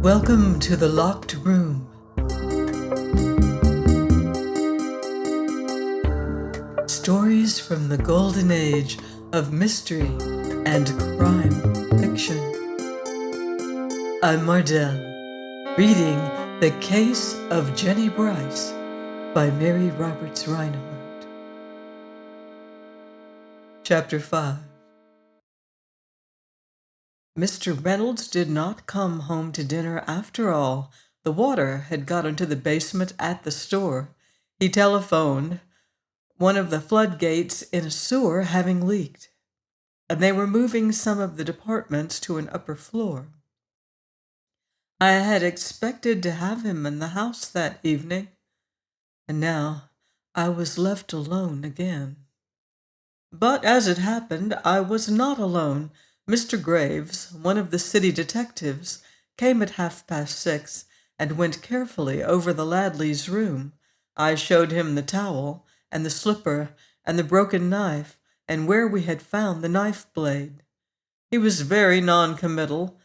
Welcome to the locked room. Stories from the golden age of mystery and crime fiction. I'm Mardell, reading The Case of Jennie Brice by Mary Roberts Reinhardt. Chapter 5. Mr. Reynolds did not come home to dinner after all. The water had got into the basement at the store. He telephoned, one of the floodgates in a sewer having leaked, and they were moving some of the departments to an upper floor. I had expected to have him in the house that evening, and now I was left alone again. But as it happened, I was not alone. Mr. Graves, one of the city detectives, came at 6:30 and went carefully over the Ladleys' room. I showed him the towel and the slipper and the broken knife and where we had found the knife blade. He was very non-committal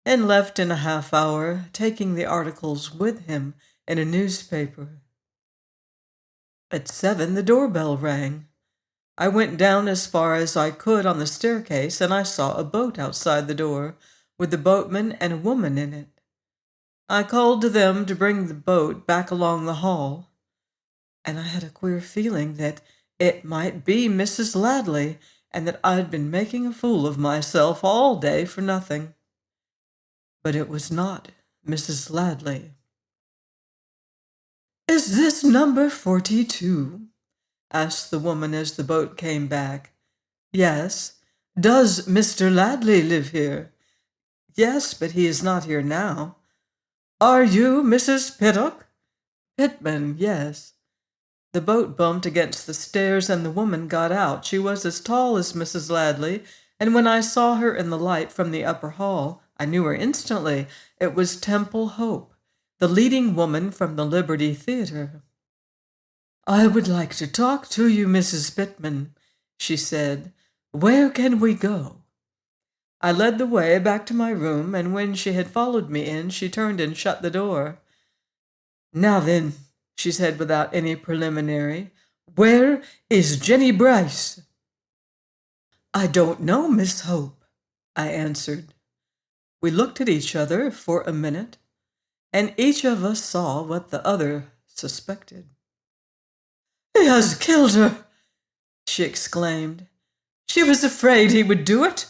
and left in a half hour, taking the articles with him in a newspaper. At 7, the doorbell rang. I went down as far as I could on the staircase, and I saw a boat outside the door, with the boatman and a woman in it. I called to them to bring the boat back along the hall, and I had a queer feeling that it might be Mrs. Ladley, and that I'd been making a fool of myself all day for nothing. But it was not Mrs. Ladley. "Is this number 42? Asked the woman as the boat came back. "Yes. Does Mr. Ladley live here?" "Yes, but he is not here now." "Are you Mrs. Pittock?" "Pittman, yes." The boat bumped against the stairs and the woman got out. She was as tall as Mrs. Ladley, and when I saw her in the light from the upper hall, I knew her instantly. It was Temple Hope, the leading woman from the Liberty Theater. "I would like to talk to you, Mrs. Pittman," she said. "Where can we go?" I led the way back to my room, and when she had followed me in, she turned and shut the door. "Now then," she said without any preliminary, "where is Jennie Brice?" "I don't know, Miss Hope," I answered. We looked at each other for a minute, and each of us saw what the other suspected. "He has killed her!" she exclaimed. "She was afraid he would do it,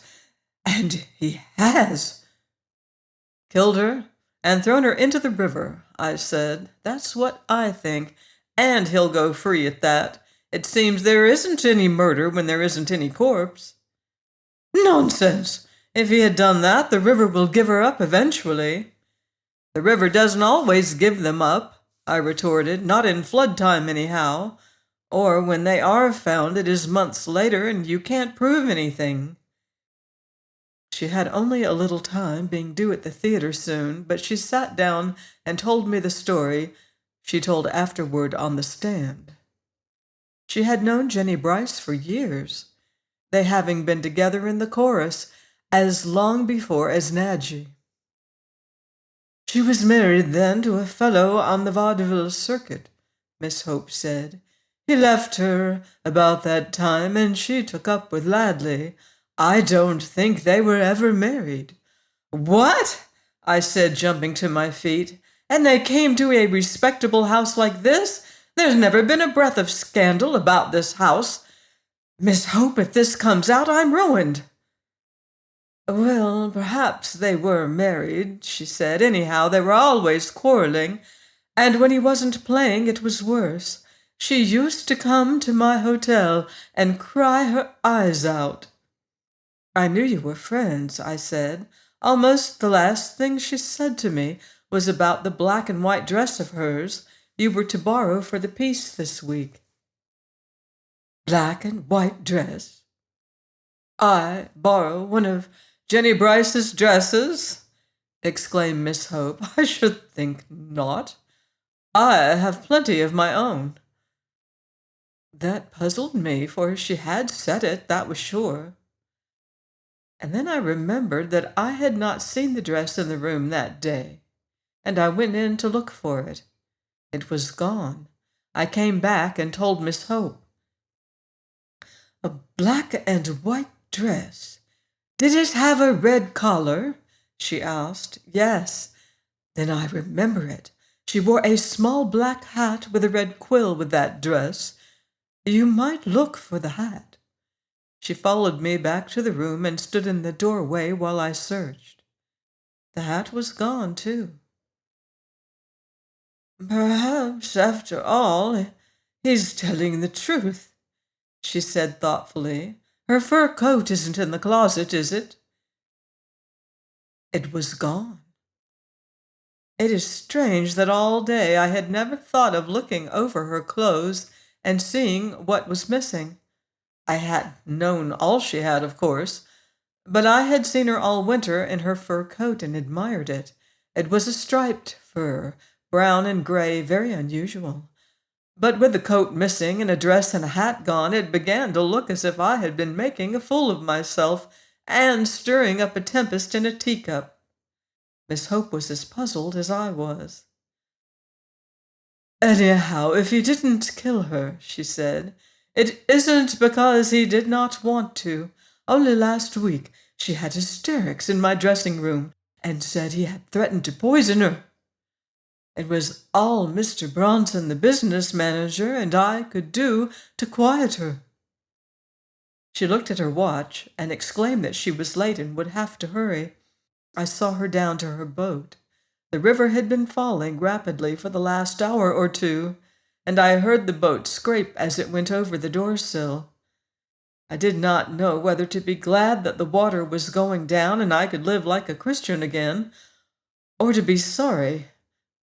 and he has." "Killed her and thrown her into the river," I said. "That's what I think, and he'll go free at that. It seems there isn't any murder when there isn't any corpse." "Nonsense! If he had done that, the river will give her up eventually." "The river doesn't always give them up," I retorted. "Not in flood time, anyhow. Or when they are found, it is months later, and you can't prove anything." She had only a little time, being due at the theater soon, but she sat down and told me the story she told afterward on the stand. She had known Jennie Brice for years, they having been together in the chorus as long before as Nadji. "She was married then to a fellow on the vaudeville circuit," Miss Hope said. "He left her about that time, and she took up with Ladley. I don't think they were ever married." "What?" I said, jumping to my feet. "And they came to a respectable house like this? There's never been a breath of scandal about this house. Miss Hope, if this comes out, I'm ruined." "Well, perhaps they were married," she said. "Anyhow, they were always quarreling, and when he wasn't playing, it was worse. She used to come to my hotel and cry her eyes out." "I knew you were friends," I said. "Almost the last thing she said to me was about the black and white dress of hers you were to borrow for the piece this week." "Black and white dress? I borrow one of Jennie Brice's dresses?" exclaimed Miss Hope. "I should think not. I have plenty of my own." That puzzled me, for she had said it, that was sure. And then I remembered that I had not seen the dress in the room that day. and I went in to look for it. It was gone. I came back and told Miss Hope. A black and white dress. Did it have a red collar? She asked. Yes. Then I remember it. She wore a small black hat with a red quill with that dress. You might look for the hat. She followed me back to the room and stood in the doorway while I searched. The hat was gone, too. Perhaps, after all, he's telling the truth, she said thoughtfully. Her fur coat isn't in the closet, is it? It was gone. It is strange that all day I had never thought of looking over her clothes and seeing what was missing. I hadn't known all she had, of course, but I had seen her all winter in her fur coat and admired it. It was a striped fur, brown and gray, very unusual. But with the coat missing and a dress and a hat gone, it began to look as if I had been making a fool of myself and stirring up a tempest in a teacup. Miss Hope was as puzzled as I was. Anyhow, if he didn't kill her, she said, it isn't because he did not want to. Only last week she had hysterics in my dressing room and said he had threatened to poison her. It was all Mr. Bronson, the business manager, and I could do to quiet her. She looked at her watch and exclaimed that she was late and would have to hurry. I saw her down to her boat. The river had been falling rapidly for the last hour or two, and I heard the boat scrape as it went over the door-sill. I did not know whether to be glad that the water was going down and I could live like a Christian again, or to be sorry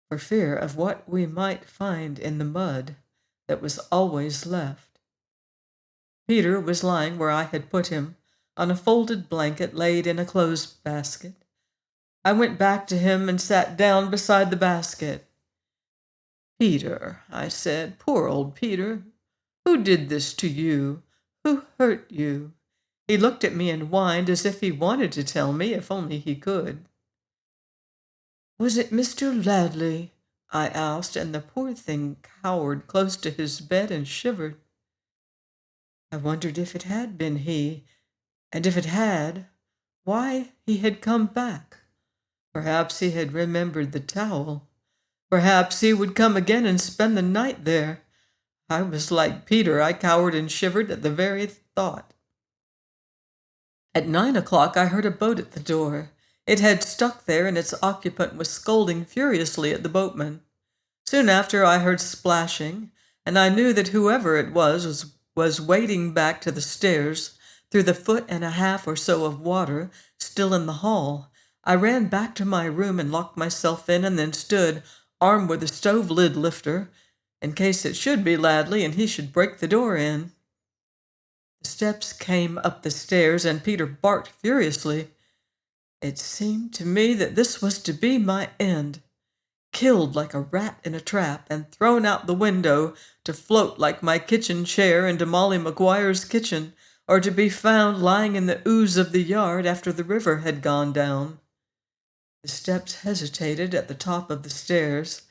for fear of what we might find in the mud that was always left. Peter was lying where I had put him, on a folded blanket laid in a clothes basket. I went back to him and sat down beside the basket. Peter, I said, poor old Peter, who did this to you? Who hurt you? He looked at me and whined as if he wanted to tell me, if only he could. Was it Mr. Ladley? I asked, and the poor thing cowered close to his bed and shivered. I wondered if it had been he, and if it had, why he had come back. Perhaps he had remembered the towel. Perhaps he would come again and spend the night there. I was like Peter. I cowered and shivered at the very thought. At 9 o'clock, I heard a boat at the door. It had stuck there, and its occupant was scolding furiously at the boatman. Soon after, I heard splashing, and I knew that whoever it was wading back to the stairs through the foot and a half or so of water still in the hall. I ran back to my room and locked myself in, and then stood, armed with a stove lid lifter, in case it should be Ladley and he should break the door in. The steps came up the stairs, and Peter barked furiously. It seemed to me that this was to be my end, killed like a rat in a trap and thrown out the window to float like my kitchen chair into Molly Maguire's kitchen, or to be found lying in the ooze of the yard after the river had gone down. The steps hesitated at the top of the stairs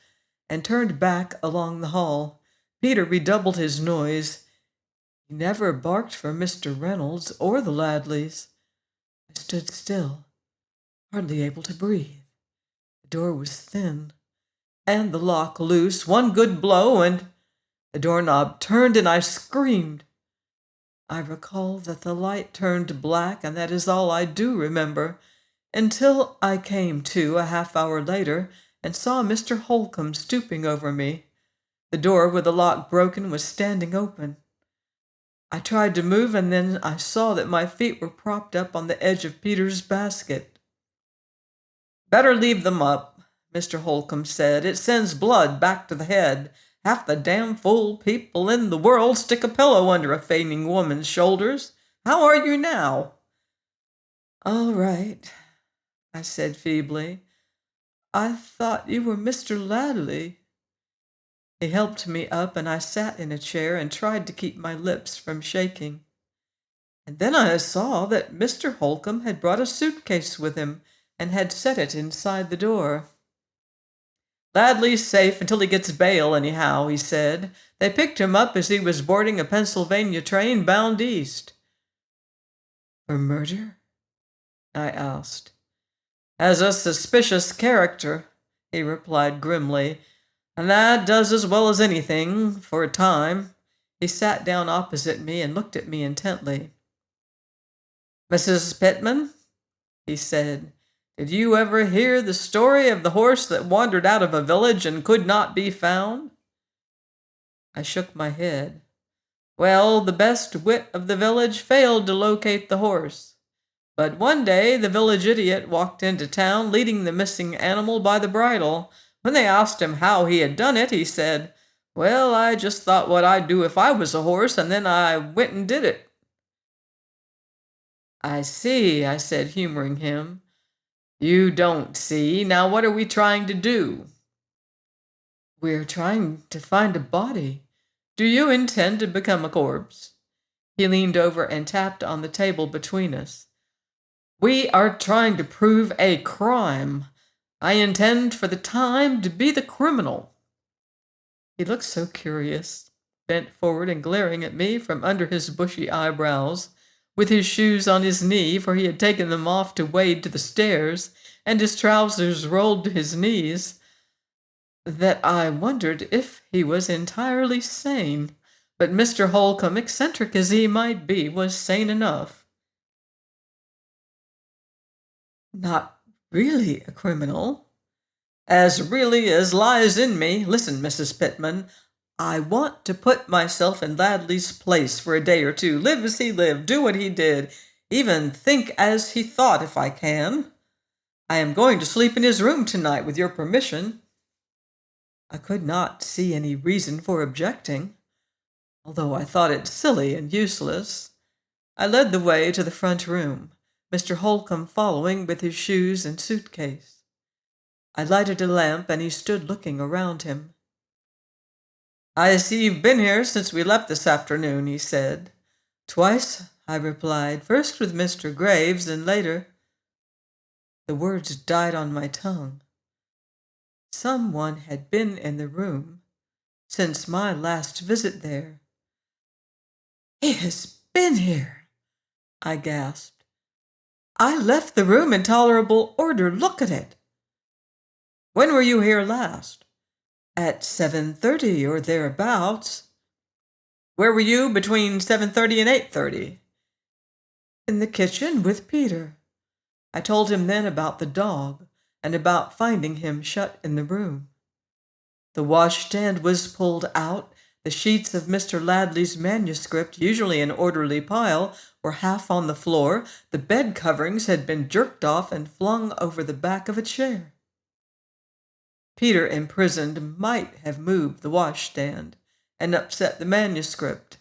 and turned back along the hall. Peter redoubled his noise. He never barked for Mr. Reynolds or the Ladleys. I stood still, hardly able to breathe. The door was thin, and the lock loose. One good blow, and the doorknob turned, and I screamed. I recall that the light turned black, and that is all I do remember, until I came to a half-hour later and saw Mr. Holcomb stooping over me. The door with the lock broken was standing open. I tried to move, and then I saw that my feet were propped up on the edge of Peter's basket. Better leave them up, Mr. Holcomb said. It sends blood back to the head. Half the damn fool people in the world stick a pillow under a fainting woman's shoulders. How are you now? All right, I said feebly. I thought you were Mr. Ladley. He helped me up, and I sat in a chair and tried to keep my lips from shaking. And then I saw that Mr. Holcomb had brought a suitcase with him and had set it inside the door. Ladley's safe until he gets bail, anyhow, he said. They picked him up as he was boarding a Pennsylvania train bound east. For murder? I asked. As a suspicious character, he replied grimly, and that does as well as anything, for a time. He sat down opposite me and looked at me intently. Mrs. Pittman, he said, did you ever hear the story of the horse that wandered out of a village and could not be found? I shook my head. Well, the best wit of the village failed to locate the horse. But one day the village idiot walked into town leading the missing animal by the bridle. When they asked him how he had done it, he said, well, I just thought what I'd do if I was a horse, and then I went and did it. I see, I said, humoring him. You don't see. Now what are we trying to do? We're trying to find a body. Do you intend to become a corpse? He leaned over and tapped on the table between us. We are trying to prove a crime. I intend for the time to be the criminal. He looked so curious, bent forward and glaring at me from under his bushy eyebrows, with his shoes on his knee, for he had taken them off to wade to the stairs, and his trousers rolled to his knees, that I wondered if he was entirely sane. But Mr. Holcomb, eccentric as he might be, was sane enough. Not really a criminal. As really as lies in me. Listen, Mrs. Pittman, I want to put myself in Ladley's place for a day or two, live as he lived, do what he did, even think as he thought if I can. I am going to sleep in his room tonight, with your permission. I could not see any reason for objecting, although I thought it silly and useless. I led the way to the front room, Mr. Holcomb following with his shoes and suitcase. I lighted a lamp, and he stood looking around him. I see you've been here since we left this afternoon, he said. Twice, I replied, first with Mr. Graves, and later. The words died on my tongue. Someone had been in the room since my last visit there. He has been here, I gasped. I left the room in tolerable order. Look at it. When were you here last? At 7:30 or thereabouts. Where were you between 7:30 and 8:30? In the kitchen with Peter. I told him then about the dog and about finding him shut in the room. The washstand was pulled out. The sheets of Mr. Ladley's manuscript, usually in orderly pile, were half on the floor. The bed coverings had been jerked off and flung over the back of a chair. Peter, imprisoned, might have moved the washstand and upset the manuscript.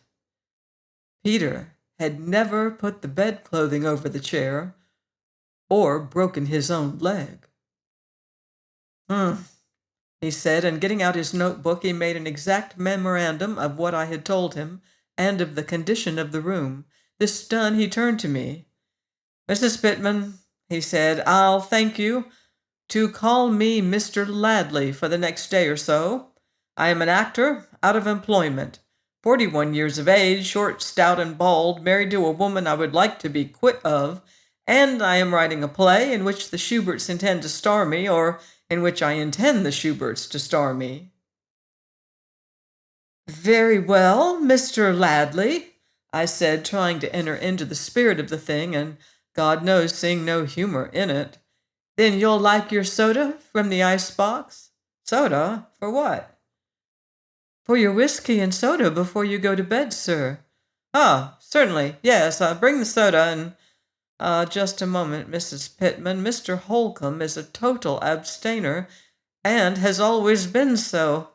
Peter had never put the bedclothing over the chair or broken his own leg. He said, and getting out his notebook, he made an exact memorandum of what I had told him and of the condition of the room. This done, he turned to me. Mrs. Pittman, he said, I'll thank you to call me Mr. Ladley for the next day or so. I am an actor, out of employment, 41 years of age, short, stout, and bald, married to a woman I would like to be quit of, and I am writing a play in which the Shuberts intend to star me, or in which I intend the Shuberts to star me. Very well, Mr. Ladley, I said, trying to enter into the spirit of the thing, and God knows seeing no humor in it. Then you'll like your soda from the icebox? Soda? For what? For your whiskey and soda before you go to bed, sir. Ah, certainly. Yes, bring the soda and... just a moment, Mrs. Pittman. Mr. Holcomb is a total abstainer, and has always been so.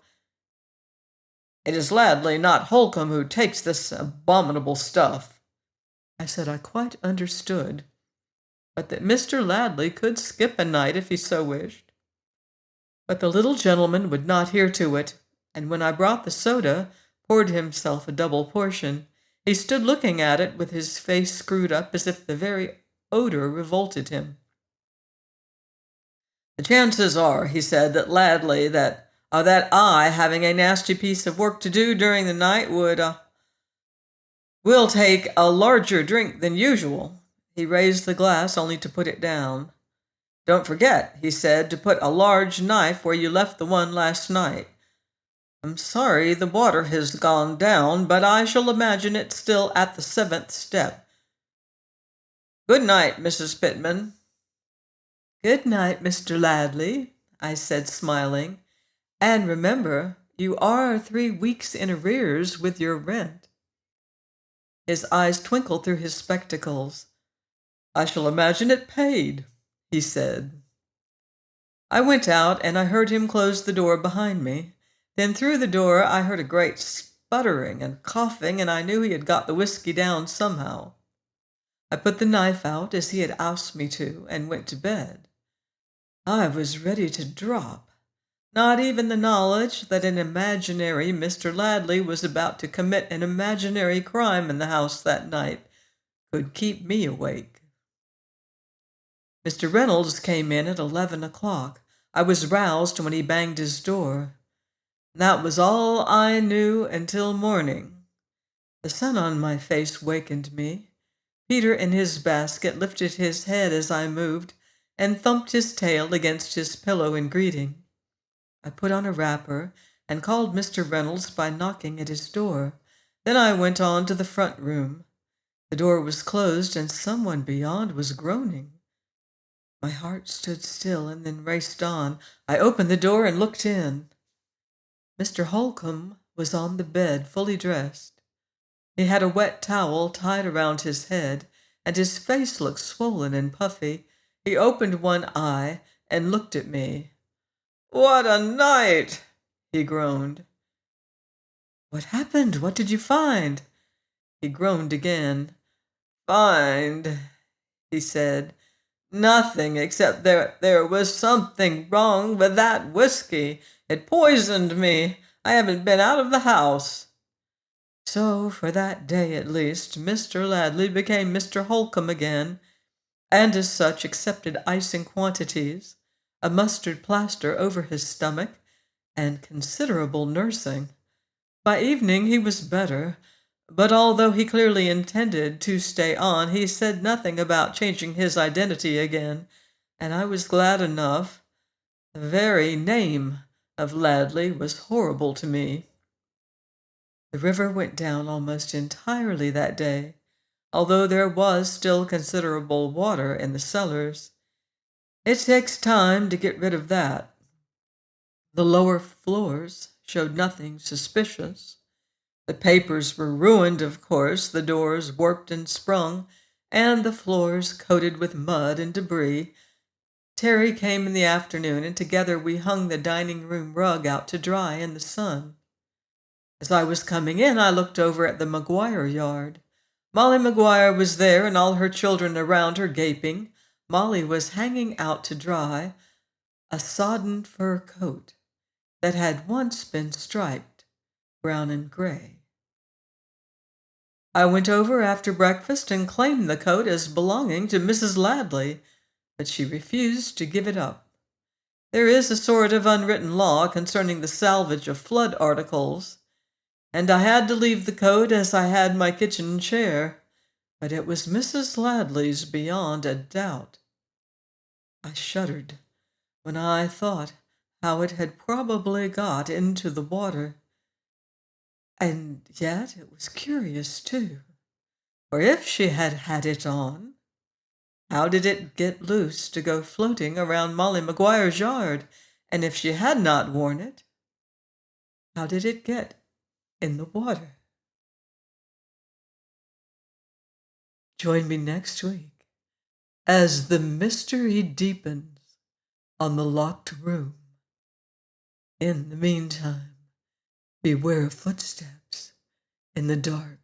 It is Ladley, not Holcomb, who takes this abominable stuff. I said I quite understood, but that Mr. Ladley could skip a night if he so wished. But the little gentleman would not hear to it, and when I brought the soda, poured himself a double portion. He stood looking at it with his face screwed up as if the very odor revolted him. The chances are, he said, that Ladley, that I, having a nasty piece of work to do during the night, will take a larger drink than usual. He raised the glass only to put it down. Don't forget, he said, to put a large knife where you left the one last night. I'm sorry the water has gone down, but I shall imagine it's still at the 7th step. Good night, Mrs. Pittman. Good night, Mr. Ladley, I said, smiling. And remember, you are 3 weeks in arrears with your rent. His eyes twinkled through his spectacles. I shall imagine it paid, he said. I went out, and I heard him close the door behind me. Then through the door I heard a great sputtering and coughing, and I knew he had got the whiskey down somehow. I put the knife out, as he had asked me to, and went to bed. I was ready to drop. Not even the knowledge that an imaginary Mr. Ladley was about to commit an imaginary crime in the house that night could keep me awake. Mr. Reynolds came in at 11 o'clock. I was roused when he banged his door. That was all I knew until morning. The sun on my face wakened me. Peter in his basket lifted his head as I moved and thumped his tail against his pillow in greeting. I put on a wrapper and called Mr. Reynolds by knocking at his door. Then I went on to the front room. The door was closed and someone beyond was groaning. My heart stood still and then raced on. I opened the door and looked in. Mr. Holcomb was on the bed, fully dressed. He had a wet towel tied around his head, and his face looked swollen and puffy. He opened one eye and looked at me. "What a night!" he groaned. "What happened? What did you find?" He groaned again. "Find," he said. "Nothing, except there was something wrong with that whiskey. It poisoned me. I haven't been out of the house." So, for that day at least, Mr. Ladley became Mr. Holcomb again, and as such accepted ice in quantities, a mustard plaster over his stomach, and considerable nursing. By evening he was better, but although he clearly intended to stay on, he said nothing about changing his identity again, and I was glad enough. The very name of Ladley was horrible to me. The river went down almost entirely that day, although there was still considerable water in the cellars. It takes time to get rid of that. The lower floors showed nothing suspicious. The papers were ruined, of course, the doors warped and sprung, and the floors coated with mud and debris. Terry came in the afternoon, and together we hung the dining room rug out to dry in the sun. As I was coming in, I looked over at the Maguire yard. Molly Maguire was there, and all her children around her gaping. Molly was hanging out to dry a sodden fur coat that had once been striped brown and gray. I went over after breakfast and claimed the coat as belonging to Mrs. Ladley, but she refused to give it up. There is a sort of unwritten law concerning the salvage of flood articles, and I had to leave the coat as I had my kitchen chair, but it was Mrs. Ladley's beyond a doubt. I shuddered when I thought how it had probably got into the water. And yet it was curious, too, for if she had had it on, how did it get loose to go floating around Molly Maguire's yard? And if she had not worn it, how did it get in the water? Join me next week as the mystery deepens on the locked room. In the meantime, beware of footsteps in the dark.